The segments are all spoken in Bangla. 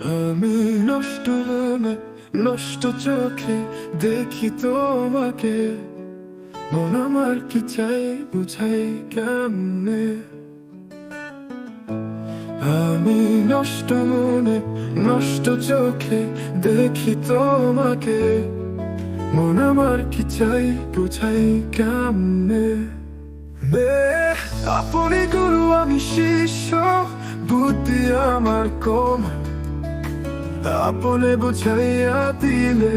আমি নষ্ট মনে নষ্ট চোখে দেখি তোমাকে, মন আমার কি চাই বুঝাই কেমনে। আমি নষ্ট মনে নষ্ট চোখে দেখি তোমাকে, মন আমার কি চাই বুঝাই কেমনে। আপনি গুরু আমি শিষ্য, বুদ্ধি আমার কম, আপনে বুঝাইয়া দিলে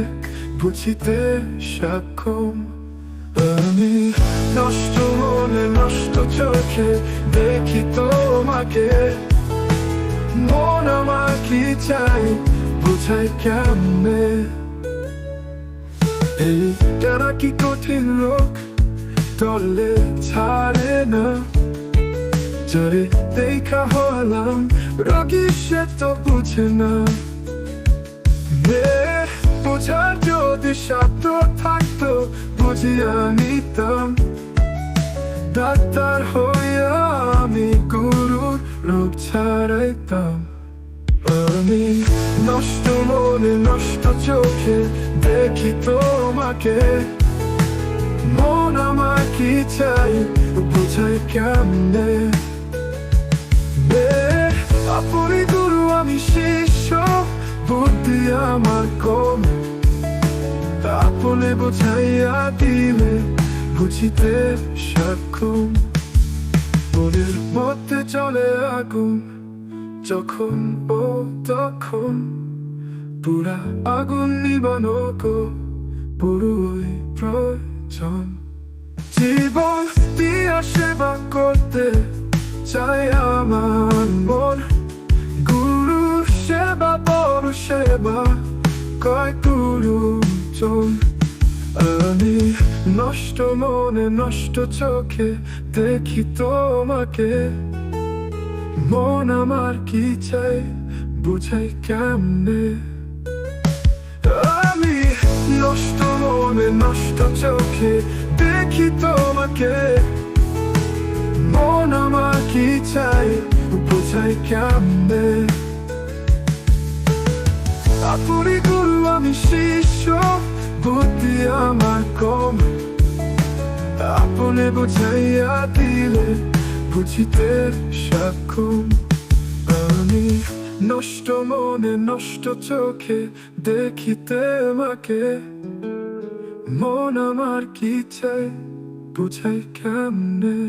বুঝিতে সক্ষম। আমি নষ্ট মনে নষ্ট চোখে দেখি তোমাকে, মন আমার কি চাই বুঝাই কেমনে। এই তারা কি কঠিন রোগ টলে ছাড়ে না, যারে দেখা হলাম রোগী সে তো বুঝে না। বোঝার যদি সাধ্য থাকতো বুঝিয়া নিতাম, ডাক্তার হইয়া আমি গুরুর রোগ ছাড়াইতাম। আমি নষ্ট মনে নষ্ট চোখে দেখি তোমাকে, মন আমার কি চাই বুঝাই কেমনে। আপনি গুরু আমি শিষ্য, বুদ্ধি আমার কম, আপনে বুঝাইয়া দিলে বুঝিতে সক্ষম। মনের মধ্যে চলে আগুন যখন ও তখন, পুরা আগুন নিবানো গো পুরোই প্রয়োজন। জীবন দিয়া সেবা করতে চাই আমার মন, গুরু সেবা বড় সেবা কয় গুরুজন। আমি নষ্ট মনে নষ্ট চোখে দেখি তোমাকে, মন আমার কি চাই বুঝাই কেমনে। আমি নষ্ট মনে নষ্ট চোখে দেখি তোমাকে, মন আমার কি চাই বুঝাই কেমনে। আপনি গুরু আমি শিষ্য, বুদ্ধি আমার কম, আপনে বুঝাইয়া দিলে বুঝিতে সক্ষম। আমি নষ্ট মনে নষ্ট চোখে দেখি তোমাকে, মন আমার কি চাই বুঝাই কেমনে।